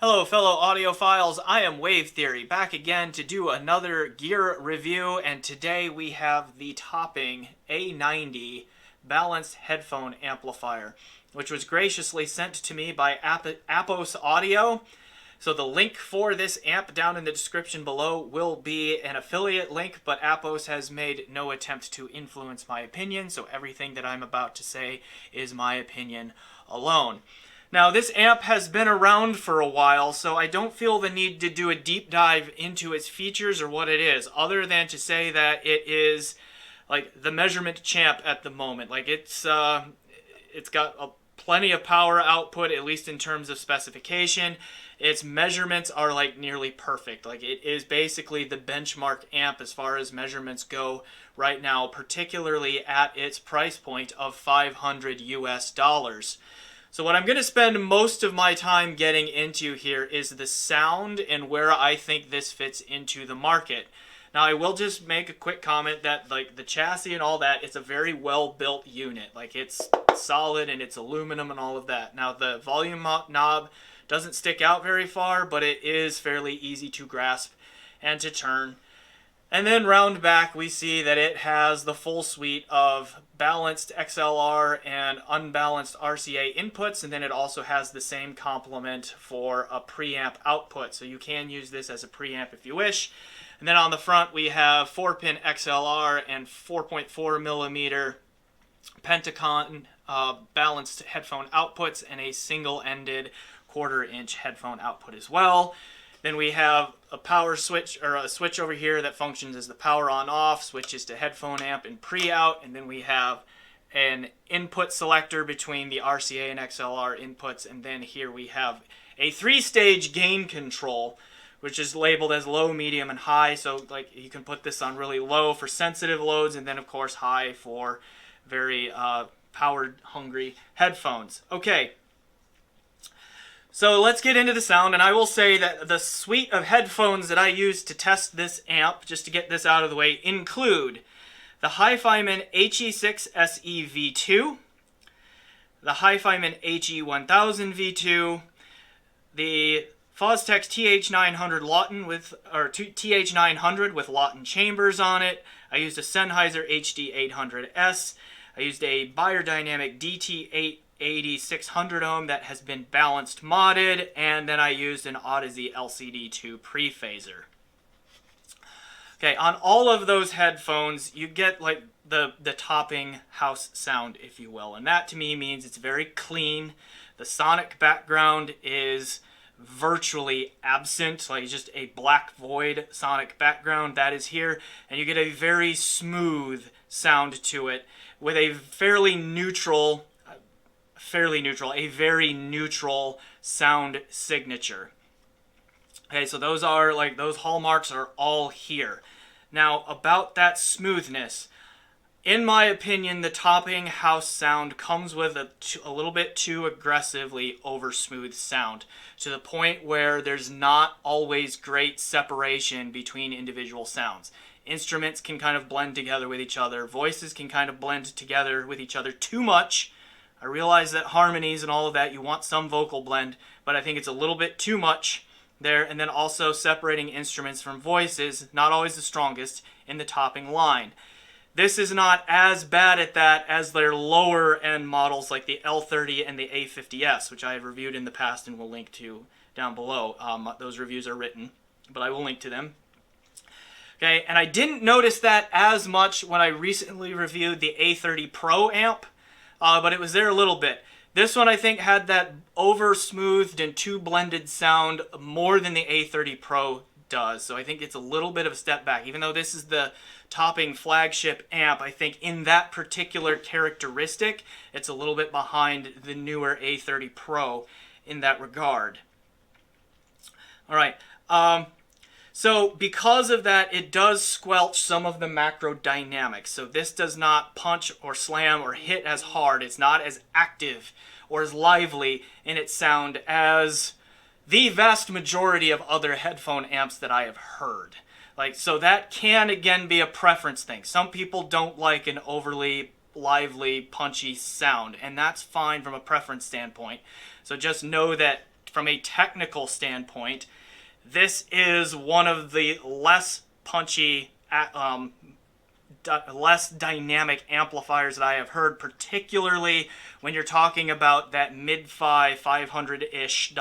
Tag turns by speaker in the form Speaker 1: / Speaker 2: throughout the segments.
Speaker 1: Hello fellow audiophiles, I am Wave Theory, back again to do another gear review, and today we have the topping A90 balanced headphone amplifier, which was graciously sent to me by Apos Audio. So the link for this amp down in the description below will be an affiliate link, but Apos has made no attempt to influence my opinion, so everything that I'm about to say is my opinion alone. Now, this amp has been around for a while, so I don't feel the need to do a deep dive into its features or what it is, other than to say that it is like the measurement champ at the moment. Like it's got plenty of power output, at least in terms of specification. Its measurements are like nearly perfect. Like it is basically the benchmark amp as far as measurements go right now, particularly at its price point of $500 US. So what I'm going to spend most of my time getting into here is the sound and where I think this fits into the market. Now I will just make a quick comment that like the chassis and all that, it's a very well built unit. Like it's solid and it's aluminum and all of that. Now the volume knob doesn't stick out very far, but it is fairly easy to grasp and to turn. And then round back we see that it has the full suite of balanced XLR and unbalanced RCA inputs, and then it also has the same complement for a preamp output. So you can use this as a preamp if you wish. And then on the front we have 4-pin XLR and 4.4 millimeter Pentacon balanced headphone outputs and a single-ended 1/4-inch headphone output as well. Then we have a power switch, or a switch over here that functions as the power on-off, switches to headphone amp and pre-out, and then we have an input selector between the RCA and XLR inputs, and then here we have a 3-stage gain control, which is labeled as low, medium, and high. So like you can put this on really low for sensitive loads, and then of course high for very power-hungry headphones. Okay. So let's get into the sound, and I will say that the suite of headphones that I used to test this amp, just to get this out of the way, include the HiFiMan HE6 SE V2, the HiFiMan HE1000 V2, the Fostex TH900 Lawton TH900 with Lawton chambers on it. I used a Sennheiser HD800S. I used a Beyerdynamic DT80 600 ohm that has been balanced modded, and then I used an Odyssey LCD2 pre-phaser. Okay, on all of those headphones, you get like the topping house sound, if you will, and that to me means it's very clean. The sonic background is virtually absent, like just a black void sonic background that is here, and you get a very smooth sound to it with a very neutral sound signature. Okay, so those hallmarks are all here. Now, about that smoothness, in my opinion, the topping house sound comes with a little bit too aggressively over smooth sound, to the point where there's not always great separation between individual sounds. Instruments can kind of blend together with each other. Voices can kind of blend together with each other too much. I realize that harmonies and all of that, you want some vocal blend, but I think it's a little bit too much there. And then also separating instruments from voices, not always the strongest in the topping line. This is not as bad at that as their lower end models like the L30 and the A50s, which I have reviewed in the past and will link to down below. Those reviews are written, but I will link to them. Okay, and I didn't notice that as much when I recently reviewed the A30 Pro amp, but it was there a little bit. This one I think had that over-smoothed and too blended sound more than the A30 Pro does, so I think it's a little bit of a step back. Even though this is the topping flagship amp, I think in that particular characteristic, it's a little bit behind the newer A30 Pro in that regard. All right. So because of that, it does squelch some of the macro dynamics. So this does not punch or slam or hit as hard. It's not as active or as lively in its sound as the vast majority of other headphone amps that I have heard. So that can, again, be a preference thing. Some people don't like an overly lively, punchy sound, and that's fine from a preference standpoint. So just know that from a technical standpoint, this is one of the less punchy, less dynamic amplifiers that I have heard, particularly when you're talking about that mid-fi, $500-ish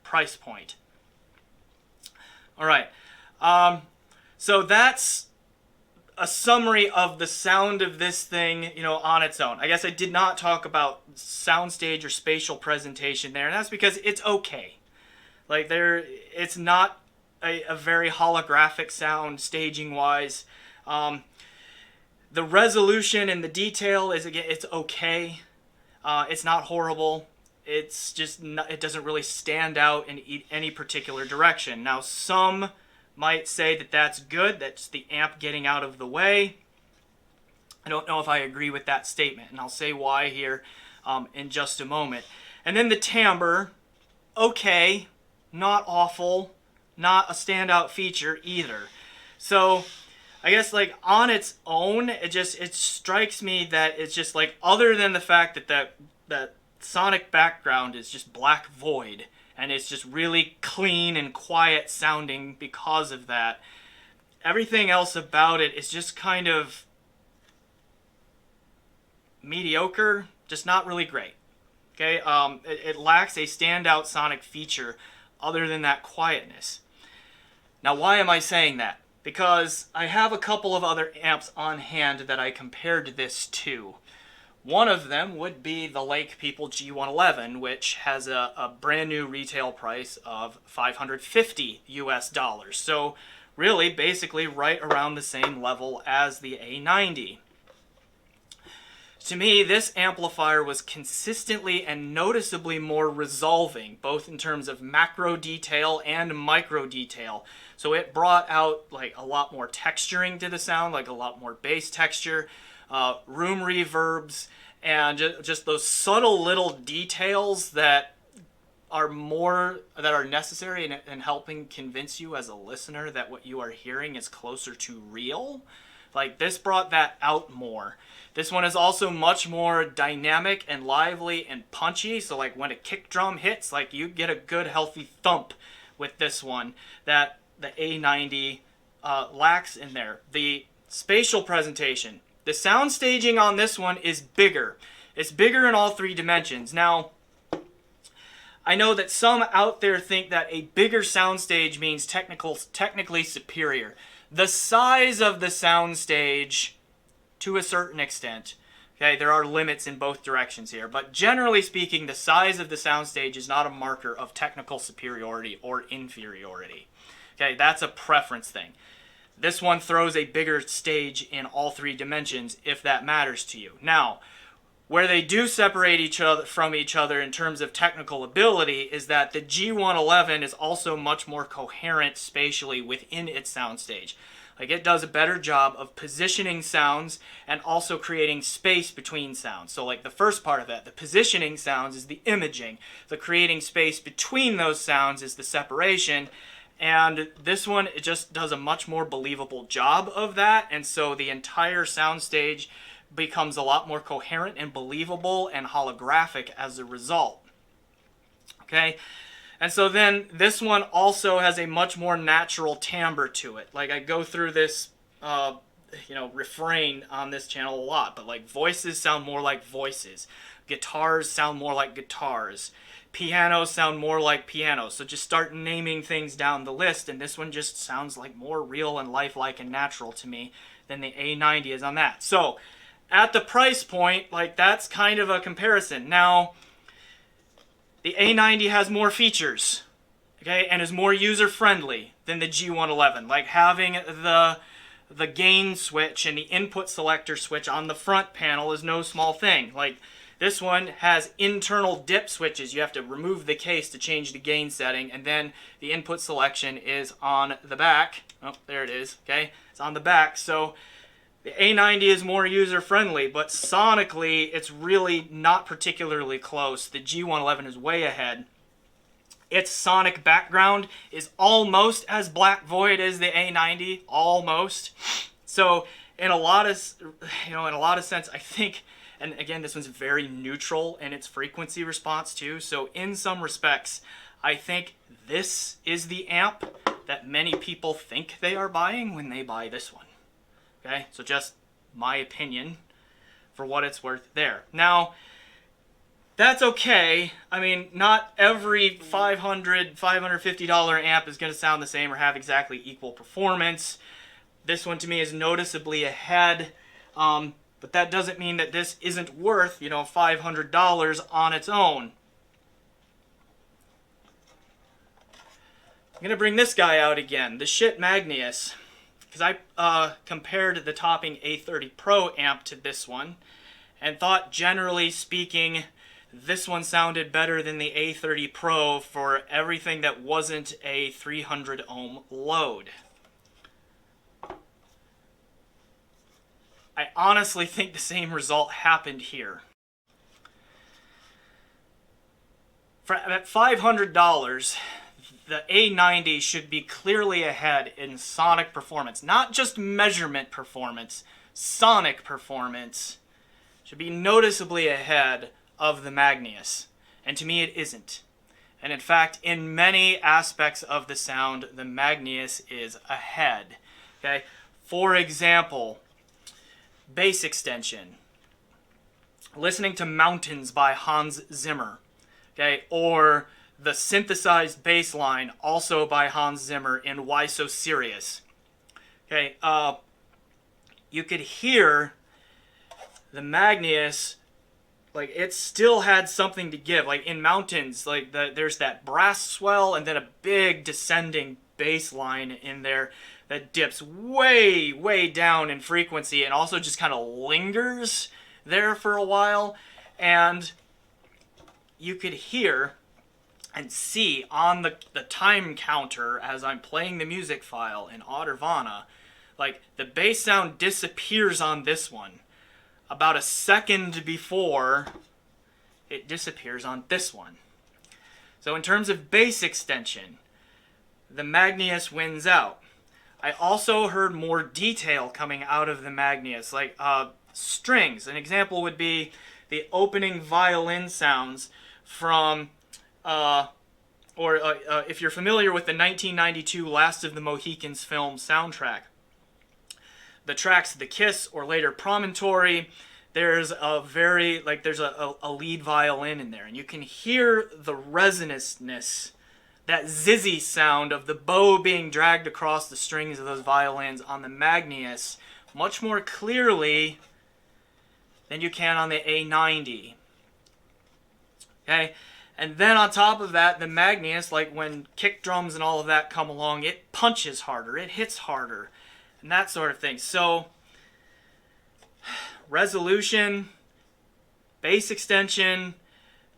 Speaker 1: price point. All right, so that's a summary of the sound of this thing, you know, on its own. I guess I did not talk about soundstage or spatial presentation there, and that's because it's okay. Like, it's not a very holographic sound staging-wise. The resolution and the detail is, again, it's okay. It's not horrible. It's just it doesn't really stand out in any particular direction. Now, some might say that that's good. That's the amp getting out of the way. I don't know if I agree with that statement, and I'll say why here in just a moment. And then the timbre, okay, not awful, not a standout feature either. So I guess, like, on its own, it strikes me that it's just, like, other than the fact that that sonic background is just black void, and it's just really clean and quiet sounding because of that, everything else about it is just kind of mediocre, just not really great. Okay, it lacks a standout sonic feature other than that quietness. Now, why am I saying that? Because I have a couple of other amps on hand that I compared this to. One of them would be the Lake People G111, which has a brand new retail price of $550 US. So really, basically right around the same level as the A90. To me, this amplifier was consistently and noticeably more resolving, both in terms of macro detail and micro detail. So it brought out, like, a lot more texturing to the sound, like a lot more bass texture, room reverbs, and just those subtle little details that are necessary in helping convince you as a listener that what you are hearing is closer to real. Like, this brought that out more. This one is also much more dynamic and lively and punchy, so, like, when a kick drum hits, like, you get a good healthy thump with this one that the A90 lacks in there. The spatial presentation, the sound staging on this one is bigger. It's bigger in all three dimensions. Now, I know that some out there think that a bigger soundstage means technically superior. The size of the soundstage, to a certain extent, okay, there are limits in both directions here, but generally speaking, the size of the soundstage is not a marker of technical superiority or inferiority. Okay, that's a preference thing. This one throws a bigger stage in all three dimensions, if that matters to you. Now, where they do separate each other from each other in terms of technical ability is that the G111 is also much more coherent spatially within its soundstage. Like, it does a better job of positioning sounds and also creating space between sounds. So, like, the first part of that, the positioning sounds, is the imaging. The creating space between those sounds is the separation. And this one, it just does a much more believable job of that. And so the entire soundstage becomes a lot more coherent and believable and holographic as a result. Okay? And so then this one also has a much more natural timbre to it. Like, I go through this, refrain on this channel a lot, but, like, voices sound more like voices. Guitars sound more like guitars. Pianos sound more like pianos. So just start naming things down the list, and this one just sounds like more real and lifelike and natural to me than the A90 is on that. So at the price point, like, that's kind of a comparison. Now, the A90 has more features, okay, and is more user-friendly than the G111. Like, having the gain switch and the input selector switch on the front panel is no small thing. Like, this one has internal dip switches. You have to remove the case to change the gain setting, and then the input selection is on the back. Oh, there it is, okay? It's on the back, so the A90 is more user-friendly, but sonically, it's really not particularly close. The G111 is way ahead. Its sonic background is almost as black void as the A90, almost. So, in a lot of sense, I think, and again, this one's very neutral in its frequency response too. So, in some respects, I think this is the amp that many people think they are buying when they buy this one. Okay, so just my opinion for what it's worth there. Now, that's okay. I mean, not every $500, $550 amp is going to sound the same or have exactly equal performance. This one to me is noticeably ahead, but that doesn't mean that this isn't worth, you know, $500 on its own. I'm going to bring this guy out again, the shit Magnus, because I compared the topping A30 Pro amp to this one and thought, generally speaking, this one sounded better than the A30 Pro for everything that wasn't a 300 ohm load. I honestly think the same result happened here. At $500, the A90 should be clearly ahead in sonic performance. Not just measurement performance, sonic performance should be noticeably ahead of the Magnus. And to me it isn't. And in fact, in many aspects of the sound, the Magnus is ahead. Okay? For example, bass extension. Listening to Mountains by Hans Zimmer. Okay? Or the synthesized bass line, also by Hans Zimmer in Why So Serious. Okay, you could hear the Magnus, like, it still had something to give. Like, in Mountains, like, there's that brass swell and then a big descending bass line in there that dips way, way down in frequency and also just kind of lingers there for a while. And you could hear and see on the time counter as I'm playing the music file in Audirvana, like, the bass sound disappears on this one about a second before it disappears on this one. So in terms of bass extension, the Magnus wins out. I also heard more detail coming out of the Magnus, like strings. An example would be the opening violin sounds from if you're familiar with the 1992 Last of the Mohicans film soundtrack, the tracks The Kiss or later Promontory, there's a lead violin in there, and you can hear the resonance, that zizzy sound of the bow being dragged across the strings of those violins on the Magnus much more clearly than you can on the A90. Okay? And then on top of that, the Magnus, like when kick drums and all of that come along, it punches harder, it hits harder, and that sort of thing. So, resolution, bass extension,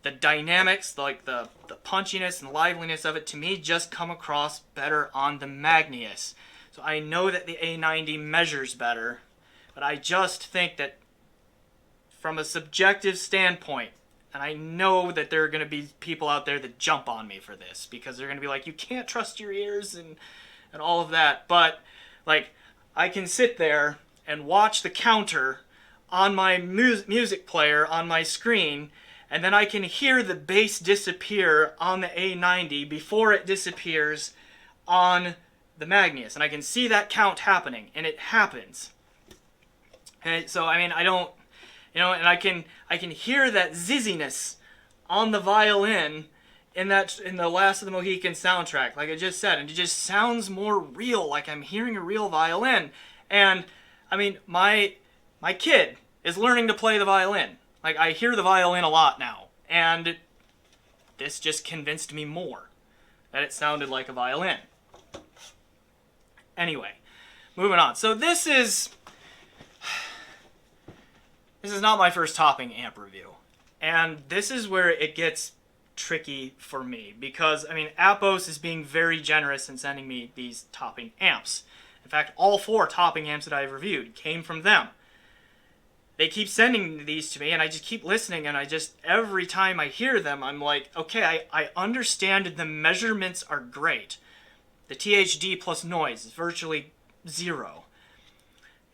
Speaker 1: the dynamics, like the punchiness and liveliness of it, to me just come across better on the Magnus. So I know that the A90 measures better, but I just think that from a subjective standpoint, and I know that there are going to be people out there that jump on me for this, because they're going to be like, you can't trust your ears and all of that. But, like, I can sit there and watch the counter on my music player on my screen, and then I can hear the bass disappear on the A90 before it disappears on the Magnus. And I can see that count happening, and it happens. Okay, so, I mean, I don't... You know, and I can hear that zizziness on the violin in the Last of the Mohicans soundtrack, like I just said, and it just sounds more real, like I'm hearing a real violin. And I mean, my kid is learning to play the violin. Like, I hear the violin a lot now, and this just convinced me more that it sounded like a violin. Anyway, moving on. So this is not my first topping amp review, and this is where it gets tricky for me, because, I mean, Apos is being very generous in sending me these topping amps. In fact, all 4 topping amps that I've reviewed came from them. They keep sending these to me, and I just keep listening, and every time I hear them, I'm like, okay, I understand the measurements are great. The THD plus noise is virtually 0.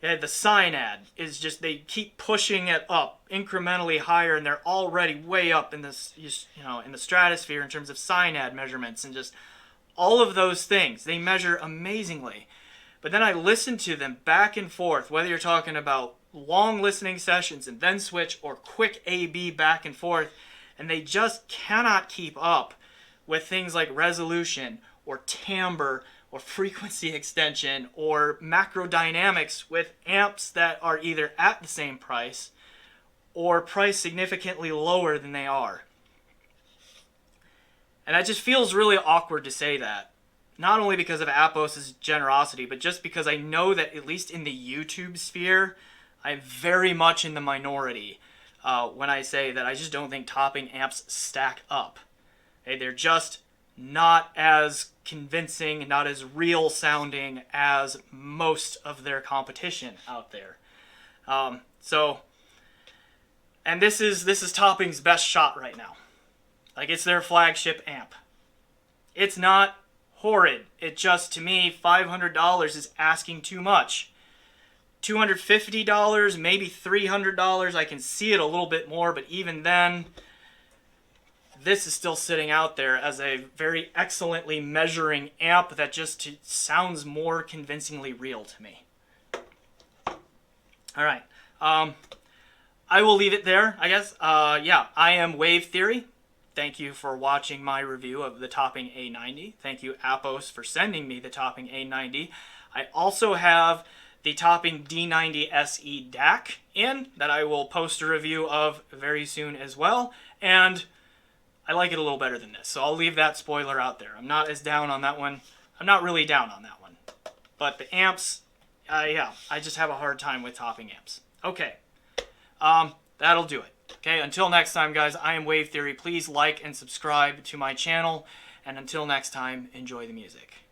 Speaker 1: Yeah, the sine ad is just, they keep pushing it up incrementally higher, and they're already way up in this, in the stratosphere in terms of sine ad measurements, and just all of those things. They measure amazingly. But then I listen to them back and forth, whether you're talking about long listening sessions and then switch, or quick A/B back and forth, and they just cannot keep up with things like resolution or timbre or frequency extension or macro dynamics with amps that are either at the same price or priced significantly lower than they are. And that just feels really awkward to say that. Not only because of Apos' generosity, but just because I know that, at least in the YouTube sphere, I'm very much in the minority when I say that I just don't think topping amps stack up. Okay, they're just not as convincing, not as real sounding as most of their competition out there. And this is Topping's best shot right now. Like, it's their flagship amp. It's not horrid. It just, to me, $500 is asking too much. $250, maybe $300, I can see it a little bit more, but even then, this is still sitting out there as a very excellently measuring amp that just sounds more convincingly real to me. All right. I will leave it there, I guess. Yeah, I am Wave Theory. Thank you for watching my review of the Topping A90. Thank you, Apos, for sending me the Topping A90. I also have the Topping D90se DAC in that I will post a review of very soon as well. And I like it a little better than this, so I'll leave that spoiler out there. I'm not as down on that one. I'm not really down on that one. But the amps, yeah, I just have a hard time with Topping amps. Okay, that'll do it. Okay, until next time, guys, I am Wave Theory. Please like and subscribe to my channel. And until next time, enjoy the music.